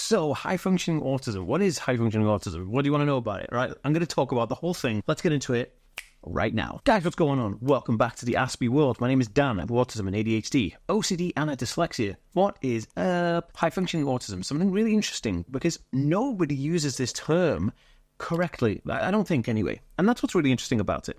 So, high functioning autism. What is high functioning autism? What do you want to know about it, right? I'm going to talk about the whole thing. Let's get into it right now. Guys, what's going on? Welcome back to the Aspie world. My name is Dan. I have autism and ADHD, OCD and dyslexia. What is high functioning autism? Something really interesting because nobody uses this term correctly. I don't think anyway. And that's what's really interesting about it.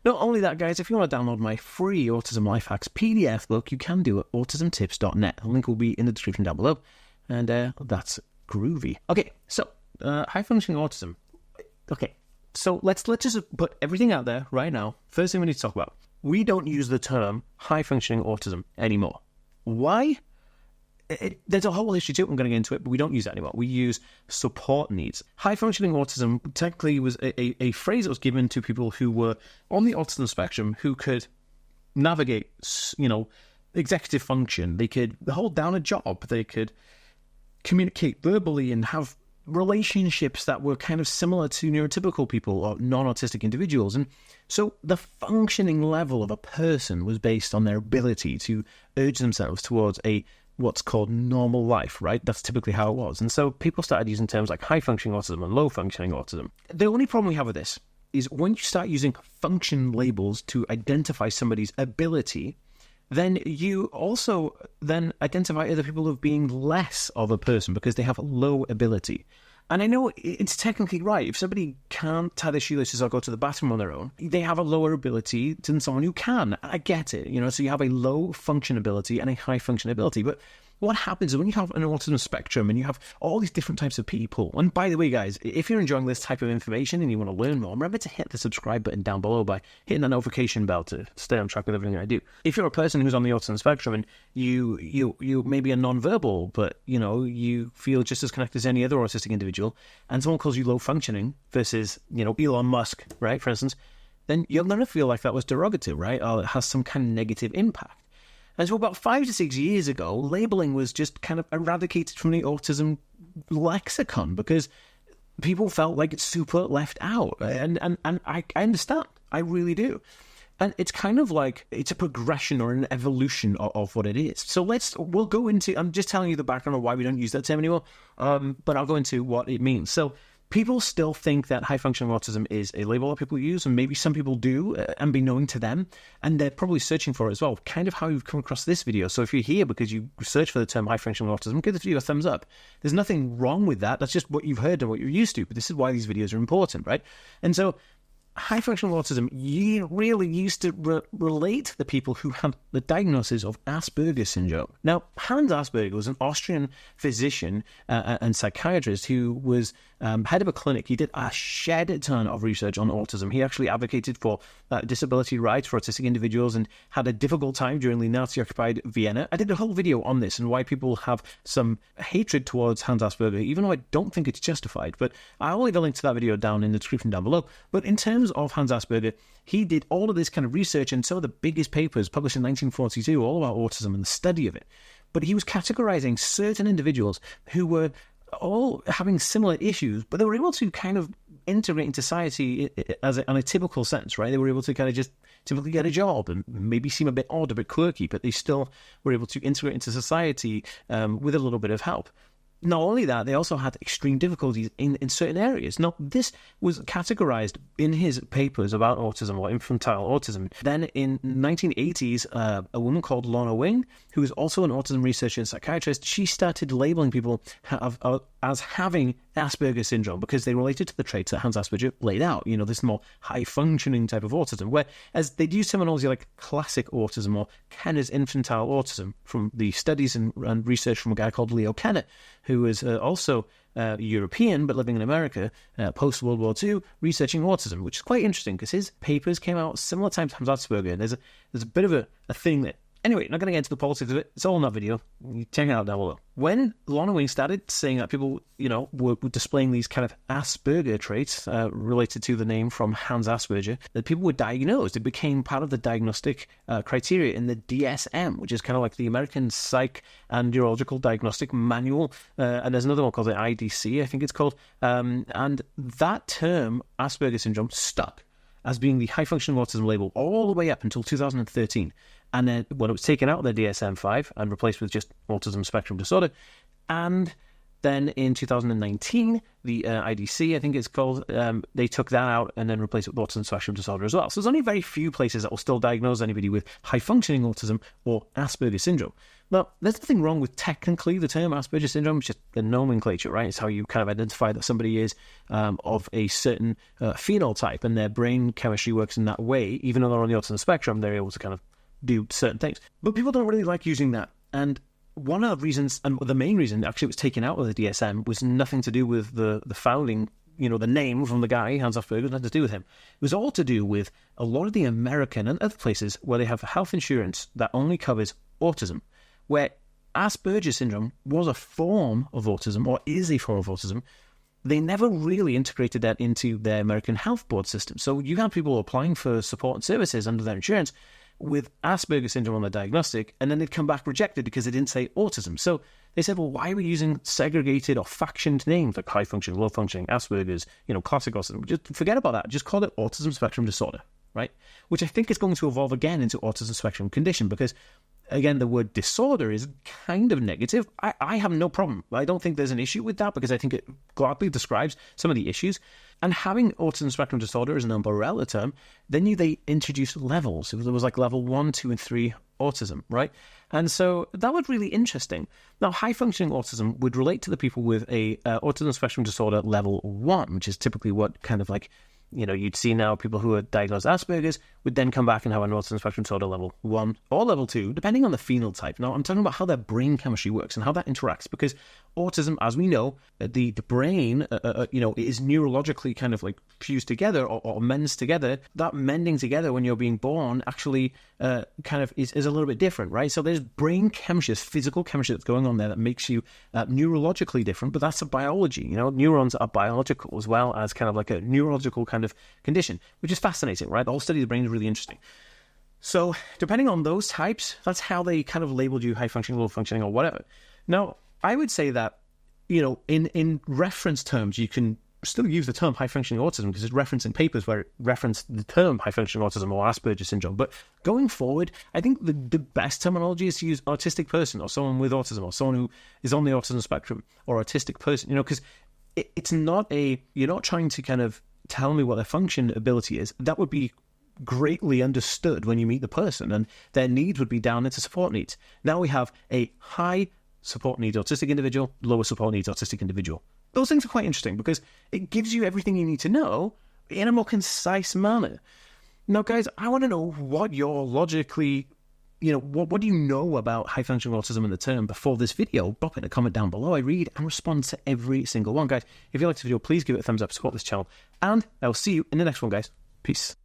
Not only that, guys, if you want to download my free Autism Life Hacks PDF book, you can do it at autismtips.net. The link will be in the description down below. And that's groovy. Okay, so high functioning autism. Okay, so let's just put everything out there right now. First thing we need to talk about. We don't use the term high functioning autism anymore. Why? There's a whole issue to it. I'm going to get into it, but we don't use that anymore. We use support needs. High functioning autism technically was a phrase that was given to people who were on the autism spectrum who could navigate, executive function. They could hold down a job. They could communicate verbally and have relationships that were kind of similar to neurotypical people or non-autistic individuals. And so the functioning level of a person was based on their ability to urge themselves towards what's called normal life, right? That's typically how it was. And so people started using terms like high functioning autism and low functioning autism. The only problem we have with this is when you start using function labels to identify somebody's ability, then you also then identify other people as being less of a person because they have low ability. And I know it's technically right. If somebody can't tie their shoelaces or go to the bathroom on their own, they have a lower ability than someone who can. I get it. So you have a low function ability and a high function ability. But what happens is when you have an autism spectrum and you have all these different types of people, and by the way, guys, if you're enjoying this type of information and you want to learn more, remember to hit the subscribe button down below by hitting that notification bell to stay on track with everything I do. If you're a person who's on the autism spectrum and you maybe are non-verbal, but you feel just as connected as any other autistic individual, and someone calls you low functioning versus Elon Musk, right, for instance, then you're going to feel like that was derogative, right, or it has some kind of negative impact. And so about 5 to 6 years ago, labeling was just kind of eradicated from the autism lexicon because people felt like it's super left out. And I understand. I really do. And it's kind of like it's a progression or an evolution of what it is. So we'll go into, I'm just telling you the background of why we don't use that term anymore, but I'll go into what it means. So people still think that high functioning autism is a label that people use, and maybe some people do, unbeknown to them, and they're probably searching for it as well, kind of how you've come across this video. So if you're here because you search for the term high functioning autism, give this video a thumbs up. There's nothing wrong with that. That's just what you've heard and what you're used to, but this is why these videos are important, right? And so high functional autism really used to relate to the people who had the diagnosis of Asperger syndrome. Now, Hans Asperger was an Austrian physician and psychiatrist who was head of a clinic. He did a shed ton of research on autism. He actually advocated for disability rights for autistic individuals and had a difficult time during the Nazi-occupied Vienna. I did a whole video on this and why people have some hatred towards Hans Asperger, even though I don't think it's justified. But I'll leave a link to that video down in the description down below. But in terms of Hans Asperger, he did all of this kind of research and some of the biggest papers published in 1942 all about autism and the study of it. But he was categorizing certain individuals who were all having similar issues, but they were able to kind of integrate into society on a typical sense, right? They were able to kind of just typically get a job and maybe seem a bit odd, a bit quirky, but they still were able to integrate into society with a little bit of help. Not only that, they also had extreme difficulties in certain areas. Now, this was categorized in his papers about autism or infantile autism. Then in 1980s, a woman called Lorna Wing, who was also an autism researcher and psychiatrist, she started labeling people as having Asperger syndrome because they related to the traits that Hans Asperger laid out. This more high-functioning type of autism, whereas they'd use terminology like classic autism or Kenner's infantile autism from the studies and research from a guy called Leo Kenner, who was also European but living in America post-World War II, researching autism, which is quite interesting because his papers came out similar times to Hans Asperger, and there's a bit of a thing that... Anyway, not going to get into the politics of it. It's all in that video. You check it out down below. When Lorna Wing started saying that people, were displaying these kind of Asperger traits related to the name from Hans Asperger, that people were diagnosed. It became part of the diagnostic criteria in the DSM, which is kind of like the American Psych and Neurological Diagnostic Manual. And there's another one called the IDC, I think it's called. And that term, Asperger syndrome, stuck as being the high-functioning autism label all the way up until 2013. And then when it was taken out of the DSM-5 and replaced with just autism spectrum disorder, and Then in 2019, the IDC, I think it's called, they took that out and then replaced it with autism spectrum disorder as well. So there's only very few places that will still diagnose anybody with high-functioning autism or Asperger syndrome. Now, there's nothing wrong with technically the term Asperger syndrome. It's just the nomenclature, right? It's how you kind of identify that somebody is of a certain phenotype, and their brain chemistry works in that way. Even though they're on the autism spectrum, they're able to kind of do certain things. But people don't really like using that. And one of the reasons, and the main reason actually it was taken out of the DSM, was nothing to do with the founding, the name from the guy, Hans Asperger, nothing to do with him. It was all to do with a lot of the American and other places where they have health insurance that only covers autism, where Asperger syndrome was a form of autism, or is a form of autism. They never really integrated that into their American health board system. So you have people applying for support and services under their insurance with Asperger syndrome on the diagnostic, and then they'd come back rejected because they didn't say autism. So they said, well, why are we using segregated or factioned names like high functioning, low functioning, Asperger's, classic autism? Just forget about that. Just call it autism spectrum disorder, right? Which I think is going to evolve again into autism spectrum condition, because again, the word disorder is kind of negative. I have no problem. I don't think there's an issue with that, because I think it gladly describes some of the issues. And having autism spectrum disorder as an umbrella term, then they introduced levels. There was like level 1, 2, and 3 autism, right? And so that was really interesting. Now, high-functioning autism would relate to the people with a autism spectrum disorder level 1, which is typically what kind of like, you'd see now people who are diagnosed Asperger's would then come back and have an autism spectrum disorder level 1 or level 2, depending on the phenotype. Now, I'm talking about how their brain chemistry works and how that interacts, because autism, as we know, the brain, is neurologically kind of like fused together or mends together. That mending together when you're being born actually kind of is a little bit different, right? So there's brain chemistry, there's physical chemistry that's going on there that makes you neurologically different, but that's a biology. Neurons are biological as well as kind of like a neurological kind of condition, which is fascinating, right? The whole study of the brain is really interesting. So depending on those types, that's how they kind of labeled you high functioning, low functioning, or whatever. Now, I would say that, in reference terms, you can still use the term high functioning autism because it's referenced in papers where it referenced the term high functioning autism or Asperger syndrome. But going forward, I think the best terminology is to use autistic person, or someone with autism, or someone who is on the autism spectrum, or autistic person, because it's not you're not trying to kind of tell me what their function ability is. That would be greatly understood when you meet the person, and their needs would be down into support needs. Now we have a high support needs autistic individual, lower support needs autistic individual. Those things are quite interesting because it gives you everything you need to know in a more concise manner. Now, guys, I want to know what you're logically, what do you know about high functioning autism in the term before this video? Drop in a comment down below. I read and respond to every single one, guys. If you liked the video, please give it a thumbs up, support this channel, and I will see you in the next one, guys. Peace.